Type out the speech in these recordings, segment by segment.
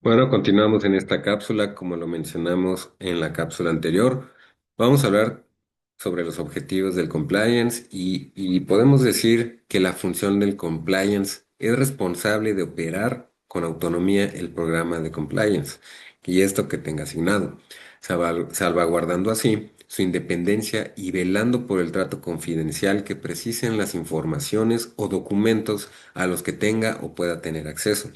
Bueno, continuamos en esta cápsula, como lo mencionamos en la cápsula anterior. Vamos a hablar sobre los objetivos del compliance y podemos decir que la función del compliance es responsable de operar con autonomía el programa de compliance y esto que tenga asignado, salvaguardando así su independencia y velando por el trato confidencial que precisen las informaciones o documentos a los que tenga o pueda tener acceso.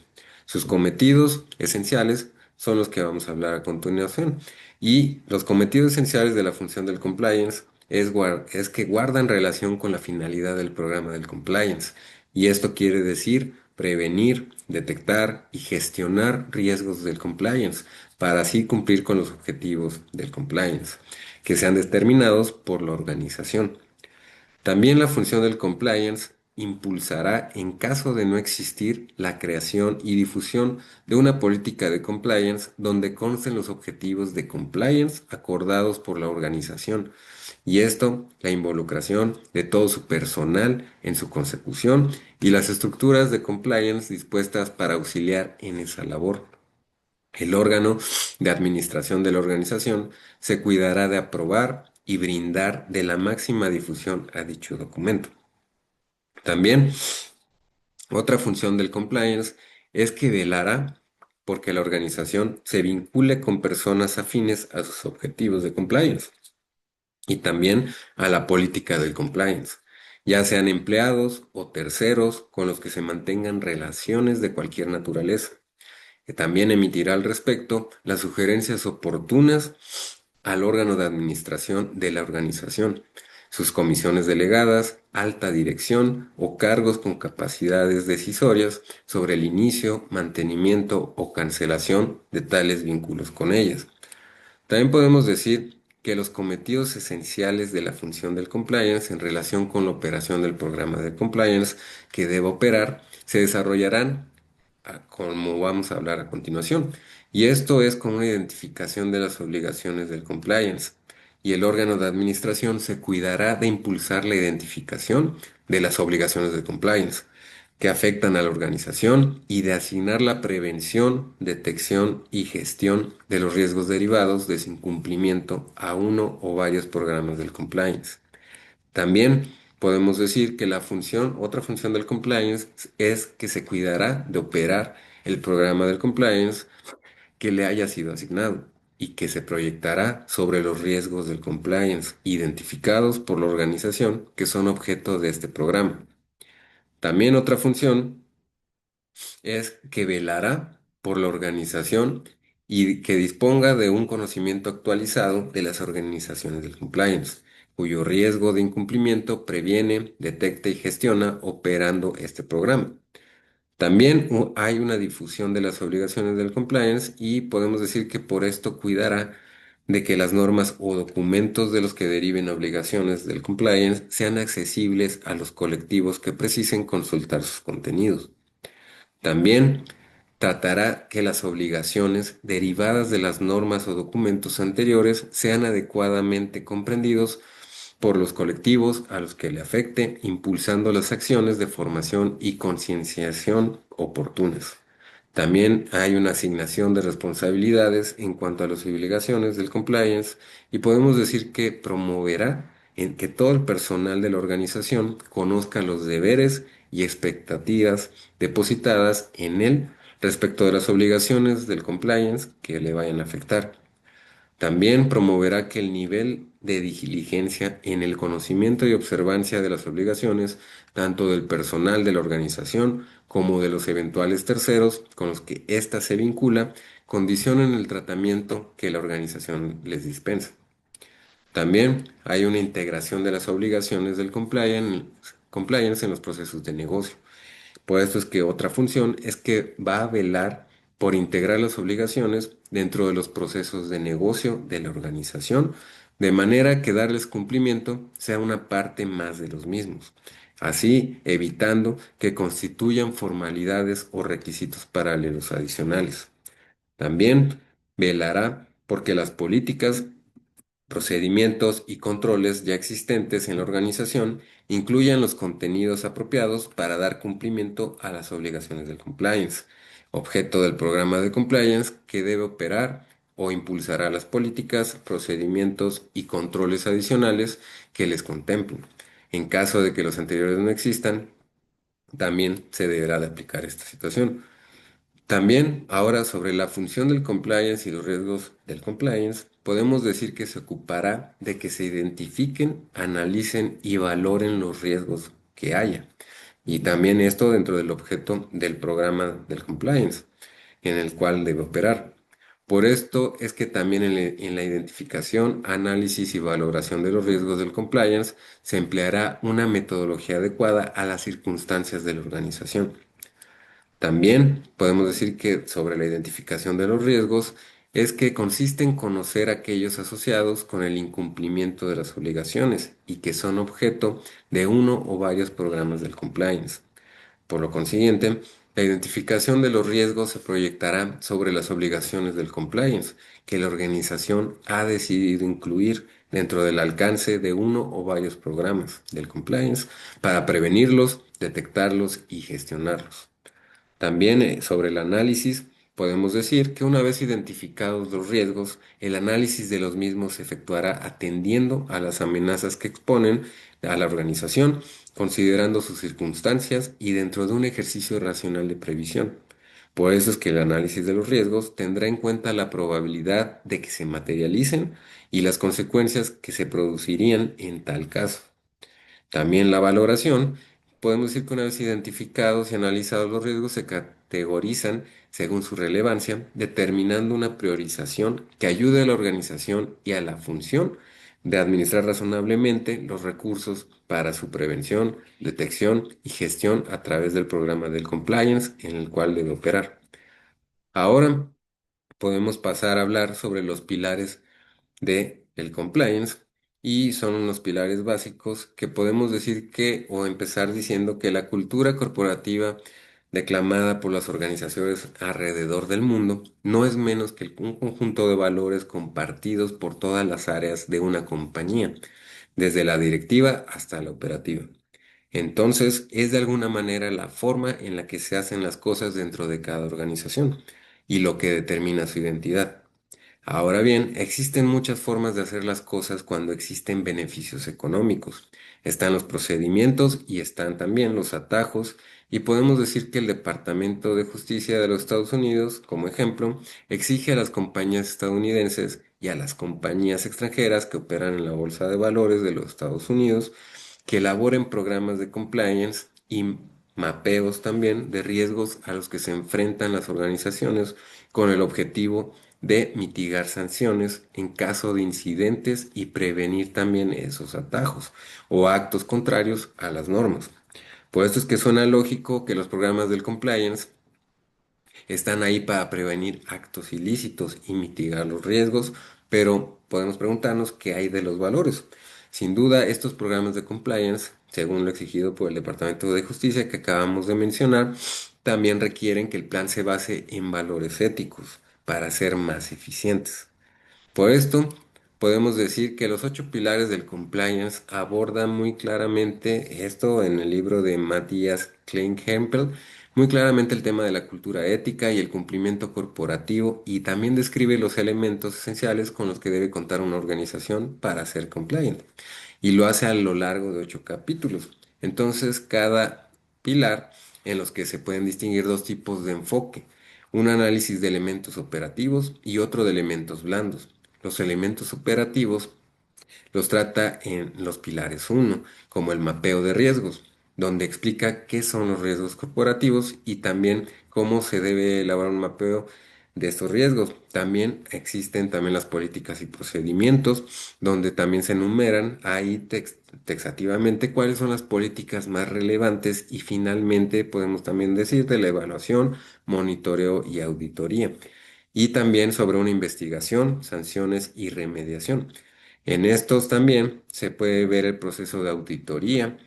Sus cometidos esenciales son los que vamos a hablar a continuación. Y los cometidos esenciales de la función del compliance es que guardan relación con la finalidad del programa del compliance. Y esto quiere decir prevenir, detectar y gestionar riesgos del compliance para así cumplir con los objetivos del compliance, que sean determinados por la organización. También la función del compliance impulsará, en caso de no existir, la creación y difusión de una política de compliance donde consten los objetivos de compliance acordados por la organización, y esto, la involucración de todo su personal en su consecución y las estructuras de compliance dispuestas para auxiliar en esa labor. El órgano de administración de la organización se cuidará de aprobar y brindar de la máxima difusión a dicho documento. También, otra función del compliance es que velará porque la organización se vincule con personas afines a sus objetivos de compliance y también a la política del compliance, ya sean empleados o terceros con los que se mantengan relaciones de cualquier naturaleza, que también emitirá al respecto las sugerencias oportunas al órgano de administración de la organización, sus comisiones delegadas, alta dirección o cargos con capacidades decisorias sobre el inicio, mantenimiento o cancelación de tales vínculos con ellas. También podemos decir que los cometidos esenciales de la función del compliance en relación con la operación del programa de compliance que debe operar se desarrollarán como vamos a hablar a continuación. Y esto es con una identificación de las obligaciones del compliance. Y el órgano de administración se cuidará de impulsar la identificación de las obligaciones de compliance que afectan a la organización y de asignar la prevención, detección y gestión de los riesgos derivados de su incumplimiento a uno o varios programas del compliance. También podemos decir que otra función del compliance es que se cuidará de operar el programa del compliance que le haya sido asignado y que se proyectará sobre los riesgos del compliance identificados por la organización que son objeto de este programa. También otra función es que velará por la organización y que disponga de un conocimiento actualizado de las organizaciones del compliance, cuyo riesgo de incumplimiento previene, detecta y gestiona operando este programa. También hay una difusión de las obligaciones del compliance y podemos decir que por esto cuidará de que las normas o documentos de los que deriven obligaciones del compliance sean accesibles a los colectivos que precisen consultar sus contenidos. También tratará que las obligaciones derivadas de las normas o documentos anteriores sean adecuadamente comprendidos por los colectivos a los que le afecte, impulsando las acciones de formación y concienciación oportunas. También hay una asignación de responsabilidades en cuanto a las obligaciones del compliance y podemos decir que promoverá en que todo el personal de la organización conozca los deberes y expectativas depositadas en él respecto de las obligaciones del compliance que le vayan a afectar. También promoverá que el nivel de diligencia en el conocimiento y observancia de las obligaciones, tanto del personal de la organización como de los eventuales terceros con los que ésta se vincula, condicionen el tratamiento que la organización les dispensa. También hay una integración de las obligaciones del compliance en los procesos de negocio. Por esto es que otra función es que va a velar por integrar las obligaciones dentro de los procesos de negocio de la organización, de manera que darles cumplimiento sea una parte más de los mismos, así evitando que constituyan formalidades o requisitos paralelos adicionales. También velará porque las políticas, procedimientos y controles ya existentes en la organización incluyan los contenidos apropiados para dar cumplimiento a las obligaciones del compliance, objeto del programa de compliance que debe operar o impulsará las políticas, procedimientos y controles adicionales que les contemplen. En caso de que los anteriores no existan, también se deberá de aplicar esta situación. También, ahora sobre la función del compliance y los riesgos del compliance, podemos decir que se ocupará de que se identifiquen, analicen y valoren los riesgos que haya. Y también esto dentro del objeto del programa del compliance, en el cual debe operar. Por esto es que también en la identificación, análisis y valoración de los riesgos del compliance se empleará una metodología adecuada a las circunstancias de la organización. También podemos decir que sobre la identificación de los riesgos es que consiste en conocer aquellos asociados con el incumplimiento de las obligaciones y que son objeto de uno o varios programas del compliance. Por lo consiguiente, la identificación de los riesgos se proyectará sobre las obligaciones del compliance que la organización ha decidido incluir dentro del alcance de uno o varios programas del compliance para prevenirlos, detectarlos y gestionarlos. También sobre el análisis, podemos decir que una vez identificados los riesgos, el análisis de los mismos se efectuará atendiendo a las amenazas que exponen a la organización, considerando sus circunstancias y dentro de un ejercicio racional de previsión. Por eso es que el análisis de los riesgos tendrá en cuenta la probabilidad de que se materialicen y las consecuencias que se producirían en tal caso. También la valoración, podemos decir que una vez identificados y analizados los riesgos se categorizan según su relevancia, determinando una priorización que ayude a la organización y a la función de administrar razonablemente los recursos para su prevención, detección y gestión a través del programa del compliance en el cual debe operar. Ahora podemos pasar a hablar sobre los pilares de el compliance y son unos pilares básicos que podemos decir que o empezar diciendo que la cultura corporativa declamada por las organizaciones alrededor del mundo no es menos que un conjunto de valores compartidos por todas las áreas de una compañía, desde la directiva hasta la operativa. Entonces, es de alguna manera la forma en la que se hacen las cosas dentro de cada organización y lo que determina su identidad. Ahora bien, existen muchas formas de hacer las cosas cuando existen beneficios económicos. Están los procedimientos y están también los atajos, y podemos decir que el Departamento de Justicia de los Estados Unidos, como ejemplo, exige a las compañías estadounidenses y a las compañías extranjeras que operan en la Bolsa de Valores de los Estados Unidos que elaboren programas de compliance y mapeos también de riesgos a los que se enfrentan las organizaciones con el objetivo de mitigar sanciones en caso de incidentes y prevenir también esos atajos o actos contrarios a las normas. Por esto es que suena lógico que los programas del compliance están ahí para prevenir actos ilícitos y mitigar los riesgos, pero podemos preguntarnos qué hay de los valores. Sin duda, estos programas de compliance, según lo exigido por el Departamento de Justicia que acabamos de mencionar, también requieren que el plan se base en valores éticos para ser más eficientes. Por esto, podemos decir que los 8 pilares del compliance abordan muy claramente esto en el libro de Matthias Kleinhempel, muy claramente el tema de la cultura ética y el cumplimiento corporativo y también describe los elementos esenciales con los que debe contar una organización para ser compliant. Y lo hace a lo largo de 8 capítulos. Entonces, cada pilar en los que se pueden distinguir dos tipos de enfoque, un análisis de elementos operativos y otro de elementos blandos. Los elementos operativos los trata en los pilares uno como el mapeo de riesgos, donde explica qué son los riesgos corporativos y también cómo se debe elaborar un mapeo de estos riesgos. También existen también las políticas y procedimientos, donde también se enumeran ahí taxativamente cuáles son las políticas más relevantes y finalmente podemos también decir de la evaluación, monitoreo y auditoría. Y también sobre una investigación, sanciones y remediación. En estos también se puede ver el proceso de auditoría,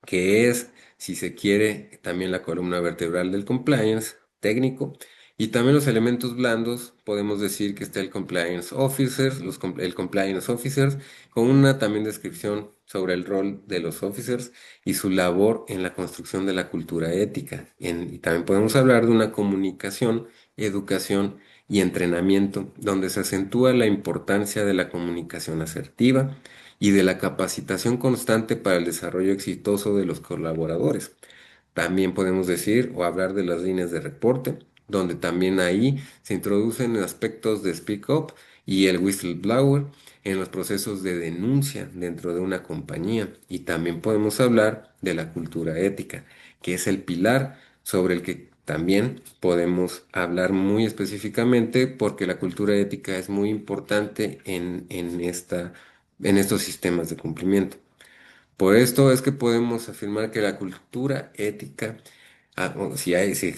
que es, si se quiere, también la columna vertebral del compliance técnico Y también los elementos blandos, podemos decir que está el compliance officers, el compliance officers, con una también descripción sobre el rol de los officers y su labor en la construcción de la cultura ética. Y también podemos hablar de una comunicación, educación y entrenamiento, donde se acentúa la importancia de la comunicación asertiva y de la capacitación constante para el desarrollo exitoso de los colaboradores. También podemos decir o hablar de las líneas de reporte, donde también ahí se introducen aspectos de speak up y el whistleblower en los procesos de denuncia dentro de una compañía. Y también podemos hablar de la cultura ética, que es el pilar sobre el que también podemos hablar muy específicamente porque la cultura ética es muy importante en estos sistemas de cumplimiento. Por esto es que podemos afirmar que la cultura ética, o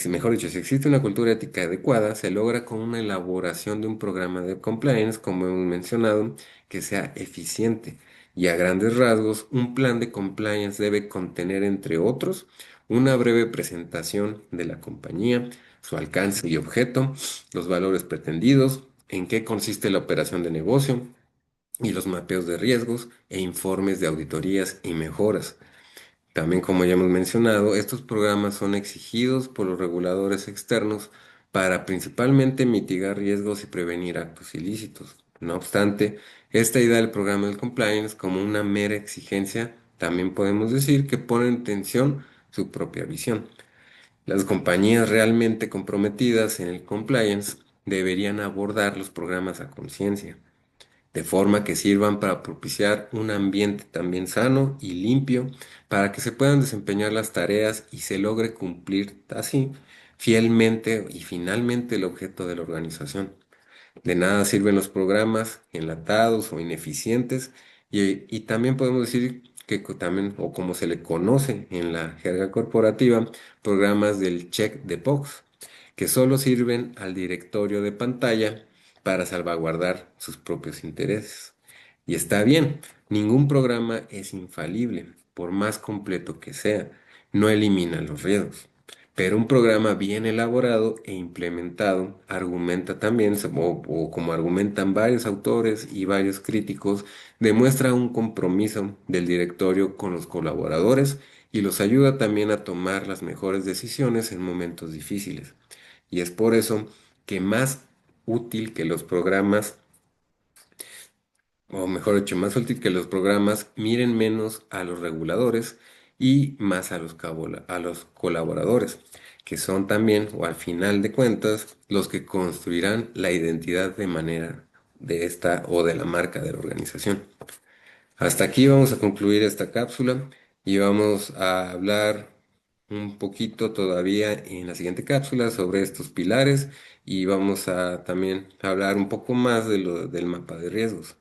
mejor dicho, si existe una cultura ética adecuada, se logra con una elaboración de un programa de compliance, como hemos mencionado, que sea eficiente. Y a grandes rasgos, un plan de compliance debe contener, entre otros, una breve presentación de la compañía, su alcance y objeto, los valores pretendidos, en qué consiste la operación de negocio, y los mapeos de riesgos e informes de auditorías y mejoras. También, como ya hemos mencionado, estos programas son exigidos por los reguladores externos para principalmente mitigar riesgos y prevenir actos ilícitos. No obstante, esta idea del programa del compliance como una mera exigencia, también podemos decir que pone en tensión su propia visión. Las compañías realmente comprometidas en el compliance deberían abordar los programas a conciencia de forma que sirvan para propiciar un ambiente también sano y limpio para que se puedan desempeñar las tareas y se logre cumplir así fielmente y finalmente el objeto de la organización. De nada sirven los programas enlatados o ineficientes y también podemos decir que también, o como se le conoce en la jerga corporativa, programas del check the box, que solo sirven al directorio de pantalla para salvaguardar sus propios intereses. Y está bien, ningún programa es infalible, por más completo que sea, no elimina los riesgos. Pero un programa bien elaborado e implementado argumenta también, o como argumentan varios autores y varios críticos, demuestra un compromiso del directorio con los colaboradores y los ayuda también a tomar las mejores decisiones en momentos difíciles. Y es por eso que más útil que los programas o mejor dicho, más útil que los programas miren menos a los reguladores y más a a los colaboradores, que son también, o al final de cuentas, los que construirán la identidad de manera de esta o de la marca de la organización. Hasta aquí vamos a concluir esta cápsula y vamos a hablar un poquito todavía en la siguiente cápsula sobre estos pilares y vamos a también hablar un poco más del mapa de riesgos.